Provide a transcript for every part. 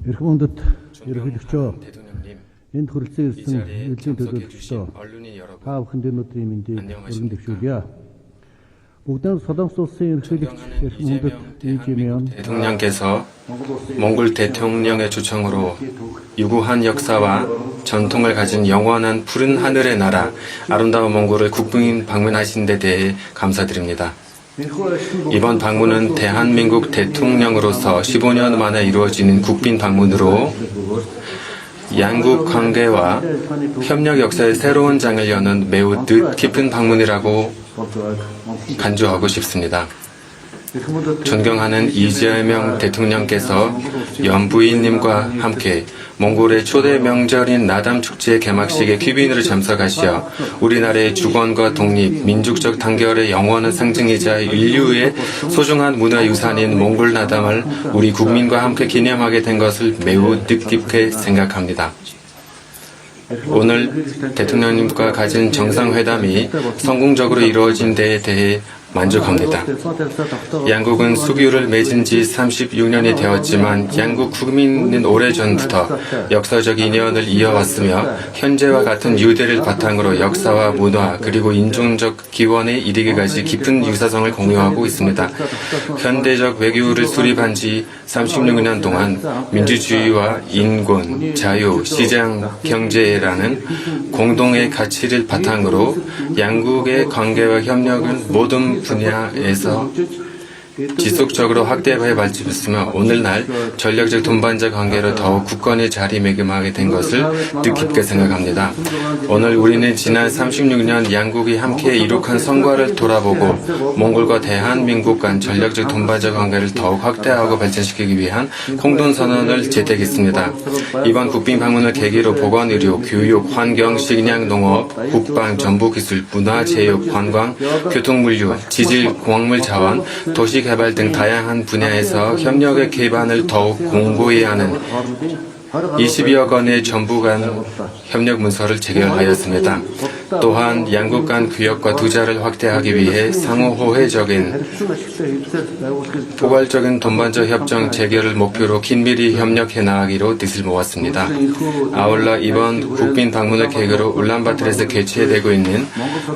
Эрхмөндөд ерөнхийлөгчөө 대통령님, энд хүрэлцэн 이 ирсэн 자리에 эзэн 참석해 төлөөлөгчдөө 주신 언론인 여러분, та бүхэнд өнөөдрийн мэндийг өргөн 안녕하십니까? дэвшүүлье. Бүгдээ Солонгос улсын ерөнхийлөгч 존경하는 Эрхмөндөд 이재명 대통령께서 몽골 대통령의 초청으로 유구한 역사와 전통을 가진 영원한 푸른 하늘의 나라 아름다운 몽골을 국빈 방문하신 데 대해 감사드립니다. 이번 방문은 대한민국 대통령으로서 15년 만에 이루어지는 국빈 방문으로 양국 관계와 협력 역사의 새로운 장을 여는 매우 뜻깊은 방문이라고 간주하고 싶습니다. 존경하는 이재명 대통령께서 연부인님과 함께 몽골의 초대 명절인 나담 축제 개막식에 귀빈으로 참석하시어 우리나라의 주권과 독립, 민족적 단결의 영원한 상징이자 인류의 소중한 문화유산인 몽골 나담을 우리 국민과 함께 기념하게 된 것을 매우 뜻깊게 생각합니다. 오늘 대통령님과 가진 정상회담이 성공적으로 이루어진 데에 대해 만족합니다. 양국은 수교를 맺은 지 36년이 되었지만 양국 국민은 오래전부터 역사적 인연을 이어왔으며 현재와 같은 유대를 바탕으로 역사와 문화 그리고 인종적 기원에 이르기까지 깊은 유사성을 공유하고 있습니다. 현대적 외교를 수립한 지 36년 동안 민주주의와 인권, 자유, 시장, 경제라는 공동의 가치를 바탕으로 양국의 관계와 협력은 모든 분야에서 지속적으로 확대해 발전했으며 오늘날 전략적 동반자 관계로 더욱 굳건히 자리매김하게 된 것을 뜻깊게 생각합니다. 오늘 우리는 지난 36년 양국이 함께 이룩한 성과를 돌아보고 몽골과 대한민국 간 전략적 동반자 관계를 더욱 확대하고 발전시키기 위한 공동선언을 채택했습니다. 이번 국빈 방문을 계기로 보건의료, 교육, 환경, 식량, 농업, 국방, 정보기술, 문화체육, 관광, 교통물류, 지질, 광물 자원, 도시 개발 등 다양한 분야에서 협력의 기반을 더욱 공고히 하는 20여 건의 정부 간 협력 문서를 체결하였습니다. 또한 양국 간 교역과 투자를 확대하기 위해 상호 호혜적인 포괄적인 동반자 협정 체결을 목표로 긴밀히 협력해 나가기로 뜻을 모았습니다. 아울러 이번 국빈 방문을 계기로 울란바토르에서 개최되고 있는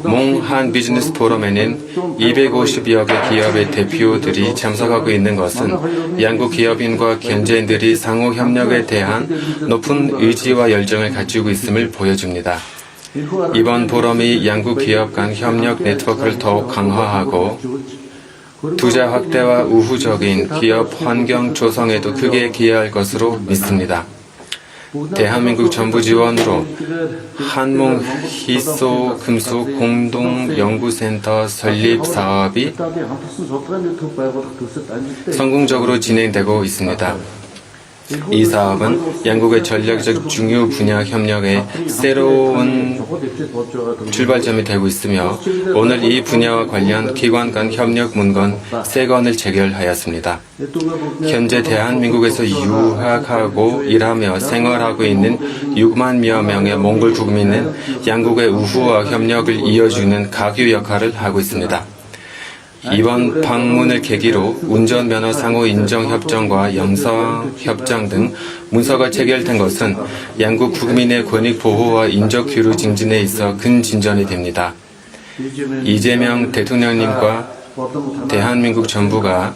몽한 비즈니스 포럼에는 250여 개 기업의 대표들이 참석하고 있는 것은 양국 기업인과 경제인들이 상호 협력에 대한 높은 의지와 열정을 가지고 있음을 보여줍니다. 이번 포럼이 양국 기업 간 협력 네트워크를 더욱 강화하고 투자 확대와 우호적인 기업 환경 조성에도 크게 기여할 것으로 믿습니다. 대한민국 정부 지원으로 한몽 희소 금속 공동연구센터 설립 사업이 성공적으로 진행되고 있습니다. 이 사업은 양국의 전략적 중요 분야 협력의 새로운 출발점이 되고 있으며 오늘 이 분야와 관련 기관 간 협력 문건 3건을 체결하였습니다. 현재 대한민국에서 유학하고 일하며 생활하고 있는 6만여 명의 몽골 국민은 양국의 우호와 협력을 이어주는 가교 역할을 하고 있습니다. 이번 방문을 계기로 운전면허 상호 인정협정과 영성협정 등 문서가 체결된 것은 양국 국민의 권익 보호와 인적 교류 증진에 있어 큰 진전이 됩니다. 이재명 대통령님과 대한민국 정부가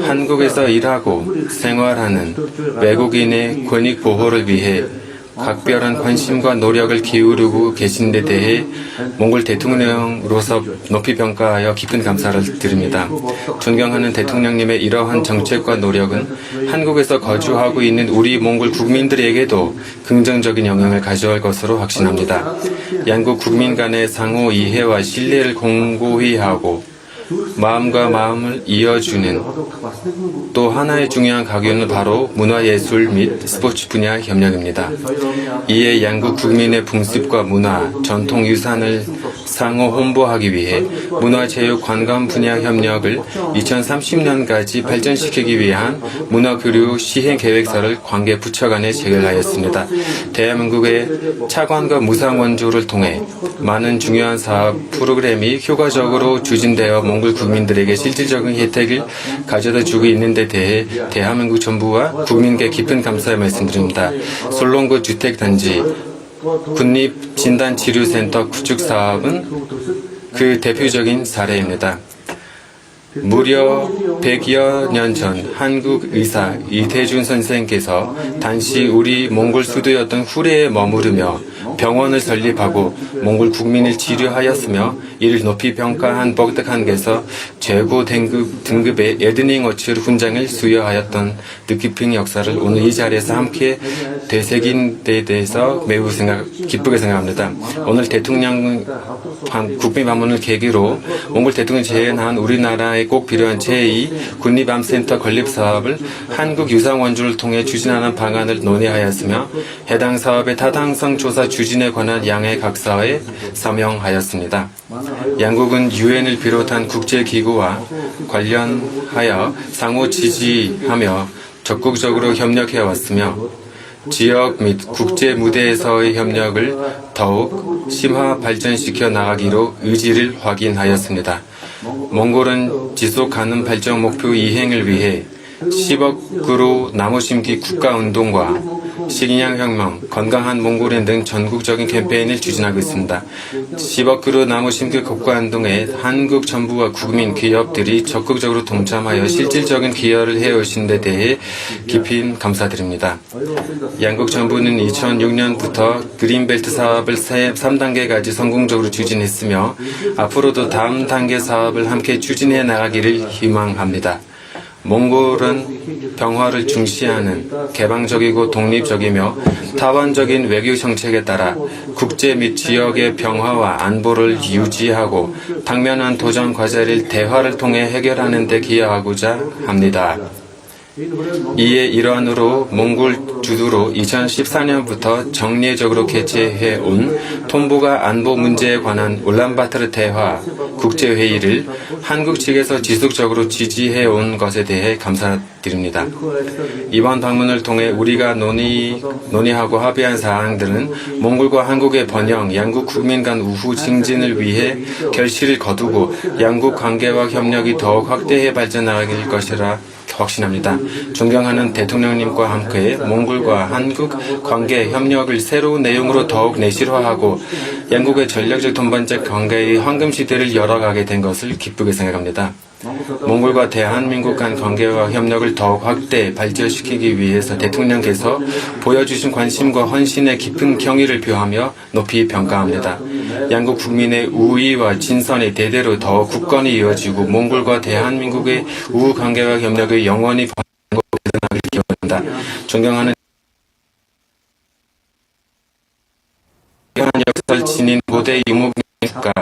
한국에서 일하고 생활하는 외국인의 권익 보호를 위해 각별한 관심과 노력을 기울이고 계신 데 대해 몽골 대통령으로서 높이 평가하여 깊은 감사를 드립니다. 존경하는 대통령님의 이러한 정책과 노력은 한국에서 거주하고 있는 우리 몽골 국민들에게도 긍정적인 영향을 가져올 것으로 확신합니다. 양국 국민 간의 상호 이해와 신뢰를 공고히 하고 마음과 마음을 이어주는 또 하나의 중요한 가교는 바로 문화예술 및 스포츠 분야 협력입니다. 이에 양국 국민의 풍습과 문화, 전통유산을 상호 홍보하기 위해 문화체육 관광 분야 협력을 2030년까지 발전시키기 위한 문화교류 시행계획서를 관계 부처 간에 체결하였습니다. 대한민국의 차관과 무상 원조를 통해 많은 중요한 사업 프로그램이 효과적으로 추진되어 몽골 국민들에게 실질적인 혜택을 가져다 주고 있는 데 대해 대한민국 정부와 국민께 깊은 감사의 말씀드립니다. 솔롱구 주택단지 국립진단치료센터 구축 사업은 그 대표적인 사례입니다. 무려 100여 년 전 한국 의사 이태준 선생께서 당시 우리 몽골 수도였던 후레에 머무르며 병원을 설립하고 몽골 국민을 치료하였으며 이를 높이 평가한 복덕한께서 최고 등급의 에드닝 어치르 훈장을 수여하였던 뜻깊은 역사를 오늘 이 자리에서 함께 되새긴 데 대해서 매우 기쁘게 생각합니다. 오늘 대통령 국빈 방문을 계기로 몽골 대통령이 제안한 우리나라에 꼭 필요한 제2 국립암센터 건립 사업을 한국 유상원주를 통해 추진하는 방안을 논의하였으며 해당 사업의 타당성 조사 추진에 관한 양해 각서에 서명하였습니다. 양국은 유엔을 비롯한 국제기구와 관련하여 상호 지지하며 적극적으로 협력해왔으며 지역 및 국제 무대에서의 협력을 더욱 심화 발전시켜 나가기로 의지를 확인하였습니다. 몽골은 지속가능 발전 목표 이행을 위해 10억 그루 나무 심기 국가운동과 식량혁명, 건강한 몽골인 등 전국적인 캠페인을 추진하고 있습니다. 10억 그루 나무 심기 국가운동에 한국 정부와 국민, 기업들이 적극적으로 동참하여 실질적인 기여를 해오신 데 대해 깊이 감사드립니다. 양국 정부는 2006년부터 그린벨트 사업을 3단계까지 성공적으로 추진했으며 앞으로도 다음 단계 사업을 함께 추진해 나가기를 희망합니다. 몽골은 평화를 중시하는 개방적이고 독립적이며 타원적인 외교 정책에 따라 국제 및 지역의 평화와 안보를 유지하고 당면한 도전 과제를 대화를 통해 해결하는 데 기여하고자 합니다. 이에 일환으로 몽골 주도로 2014년부터 정례적으로 개최해온 톰보가 안보 문제에 관한 울란바토르 대화 국제회의를 한국 측에서 지속적으로 지지해온 것에 대해 감사드립니다. 이번 방문을 통해 우리가 논의하고 합의한 사항들은 몽골과 한국의 번영, 양국 국민 간 우호 증진을 위해 결실을 거두고 양국 관계와 협력이 더욱 확대해 발전하길 것이라 확신합니다. 존경하는 대통령님과 함께 몽골과 한국 관계 협력을 새로운 내용으로 더욱 내실화하고 양국의 전략적 동반적 관계의 황금 시대를 열어가게 된 것을 기쁘게 생각합니다. 몽골과 대한민국 간 관계와 협력을 더욱 확대, 발전시키기 위해서 대통령께서 보여주신 관심과 헌신에 깊은 경의를 표하며 높이 평가합니다. 양국 국민의 우위와 진선이 대대로 더욱 굳건히 이어지고 몽골과 대한민국의 우호 관계와 협력을 영원히 발전하길 기원합니다. 존경하는 역사를 지닌 고대 유목민국가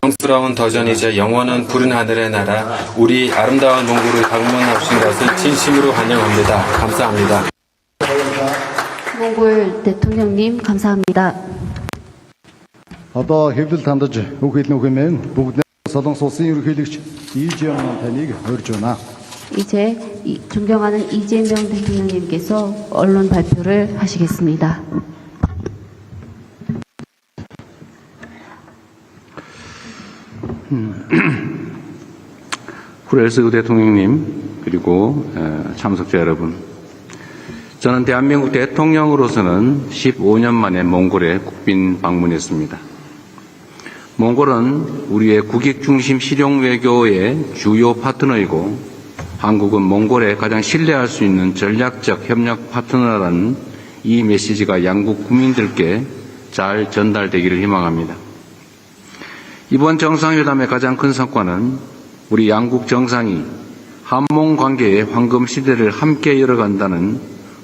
성스러운 도전이자 영원한 푸른 하늘의 나라 우리 아름다운 몽골을 방문하신 것을 진심으로 환영합니다. 감사합니다. 몽골 대통령님 감사합니다. Одоо хэвлэл тандаж үг хэлнэ үхэмэн бүгд Солонгос улсын ерөнхийлөгч 이재명 таныг урьж байна. 이제 존경하는 이재명 대통령님께서 언론 발표를 하시겠습니다. 후렐스 대통령님 그리고 참석자 여러분, 저는 대한민국 대통령으로서는 15년 만에 몽골에 국빈 방문했습니다. 몽골은 우리의 국익 중심 실용 외교의 주요 파트너이고 한국은 몽골에 가장 신뢰할 수 있는 전략적 협력 파트너라는 이 메시지가 양국 국민들께 잘 전달되기를 희망합니다. 이번 정상회담의 가장 큰 성과는 우리 양국 정상이 한몽 관계의 황금 시대를 함께 열어간다는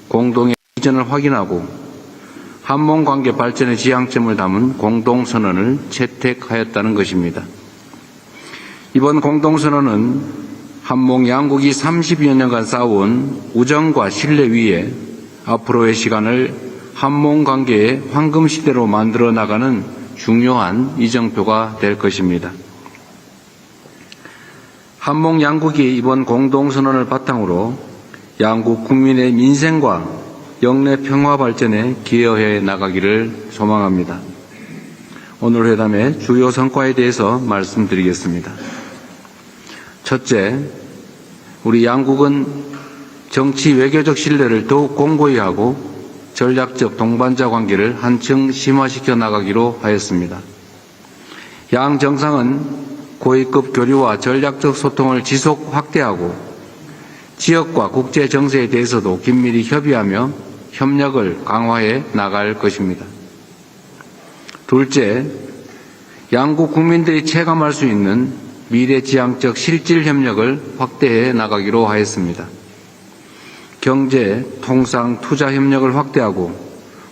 공동의 비전을 확인하고 한몽 관계 발전의 지향점을 담은 공동선언을 채택하였다는 것입니다. 이번 공동선언은 한몽 양국이 30여 년간 쌓아온 우정과 신뢰 위에 앞으로의 시간을 한몽 관계의 황금 시대로 만들어 나가는 중요한 이정표가 될 것입니다. 한몽 양국이 이번 공동선언을 바탕으로 양국 국민의 민생과 영내 평화 발전에 기여해 나가기를 소망합니다. 오늘 회담의 주요 성과에 대해서 말씀드리겠습니다. 첫째, 우리 양국은 정치 외교적 신뢰를 더욱 공고히 하고 전략적 동반자 관계를 한층 심화시켜 나가기로 하였습니다. 양 정상은 고위급 교류와 전략적 소통을 지속 확대하고 지역과 국제 정세에 대해서도 긴밀히 협의하며 협력을 강화해 나갈 것입니다. 둘째, 양국 국민들이 체감할 수 있는 미래지향적 실질 협력을 확대해 나가기로 하였습니다. 경제, 통상, 투자 협력을 확대하고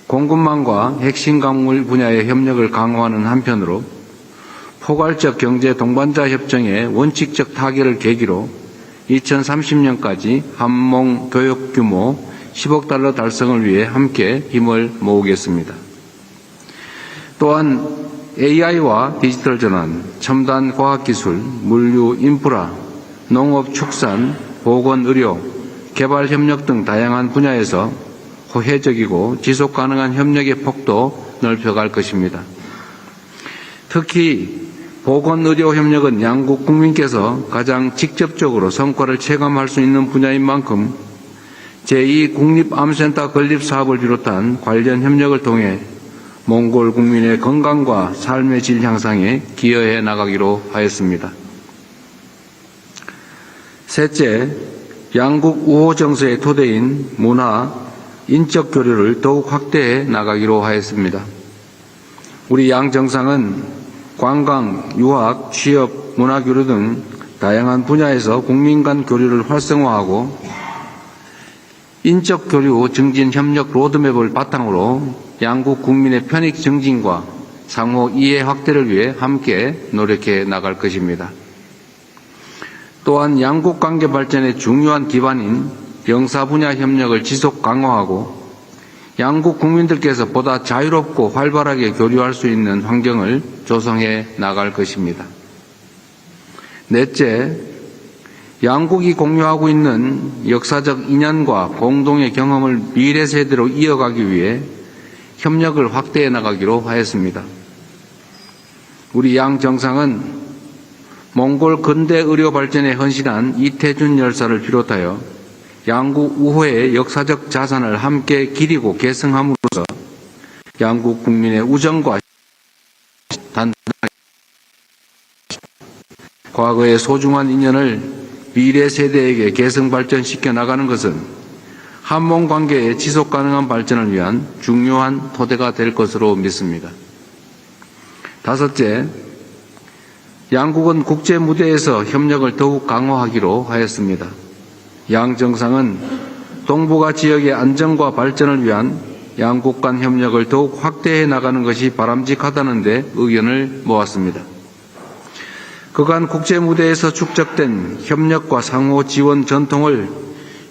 공급망과 핵심 광물 분야의 협력을 강화하는 한편으로 포괄적 경제 동반자 협정의 원칙적 타결을 계기로 2030년까지 한몽 교역 규모 10억 달러 달성을 위해 함께 힘을 모으겠습니다. 또한 AI와 디지털 전환, 첨단 과학기술, 물류, 인프라, 농업, 축산, 보건, 의료, 개발 협력 등 다양한 분야에서 호혜적이고 지속 가능한 협력의 폭도 넓혀갈 것입니다. 특히 보건의료 협력은 양국 국민께서 가장 직접적으로 성과를 체감할 수 있는 분야인 만큼 제2국립암센터 건립 사업을 비롯한 관련 협력을 통해 몽골 국민의 건강과 삶의 질 향상에 기여해 나가기로 하였습니다. 셋째, 양국 우호 정서의 토대인 문화, 인적 교류를 더욱 확대해 나가기로 하였습니다. 우리 양 정상은 관광, 유학, 취업, 문화교류 등 다양한 분야에서 국민 간 교류를 활성화하고 인적 교류 증진 협력 로드맵을 바탕으로 양국 국민의 편익 증진과 상호 이해 확대를 위해 함께 노력해 나갈 것입니다. 또한 양국 관계 발전의 중요한 기반인 영사 분야 협력을 지속 강화하고 양국 국민들께서 보다 자유롭고 활발하게 교류할 수 있는 환경을 조성해 나갈 것입니다. 넷째, 양국이 공유하고 있는 역사적 인연과 공동의 경험을 미래 세대로 이어가기 위해 협력을 확대해 나가기로 하였습니다. 우리 양 정상은 몽골 근대 의료 발전에 헌신한 이태준 열사를 비롯하여 양국 우호의 역사적 자산을 함께 기리고 계승함으로써 양국 국민의 우정과 단단하게 과거의 소중한 인연을 미래 세대에게 계승 발전시켜 나가는 것은 한몽 관계의 지속 가능한 발전을 위한 중요한 토대가 될 것으로 믿습니다. 다섯째, 양국은 국제 무대에서 협력을 더욱 강화하기로 하였습니다. 양 정상은 동북아 지역의 안정과 발전을 위한 양국 간 협력을 더욱 확대해 나가는 것이 바람직하다는 데 의견을 모았습니다. 그간 국제 무대에서 축적된 협력과 상호 지원 전통을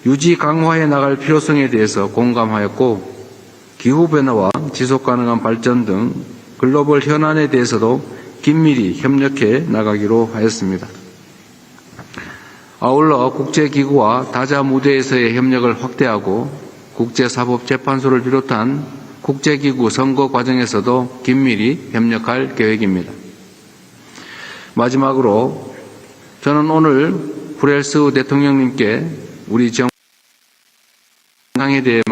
유지 강화해 나갈 필요성에 대해서 공감하였고 기후변화와 지속가능한 발전 등 글로벌 현안에 대해서도 긴밀히 협력해 나가기로 하였습니다. 아울러 국제기구와 다자 무대에서의 협력을 확대하고 국제사법재판소를 비롯한 국제기구 선거 과정에서도 긴밀히 협력할 계획입니다. 마지막으로 저는 오늘 브렐스 대통령님께 우리 정상에 대해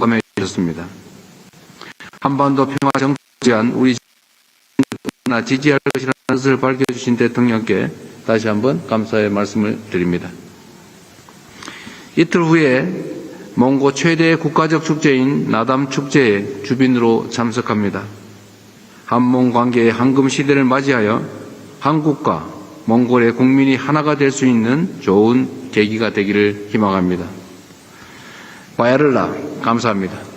공감해 주셨습니다. 한반도 평화 정치한 우리 정부나 지지할 것이라는 뜻을 밝혀주신 대통령께 다시 한번 감사의 말씀을 드립니다. 이틀 후에 몽고 최대의 국가적 축제인 나담 축제에 주빈으로 참석합니다. 한몽 관계의 황금 시대를 맞이하여 한국과 몽골의 국민이 하나가 될 수 있는 좋은 계기가 되기를 희망합니다. 바야를라 감사합니다.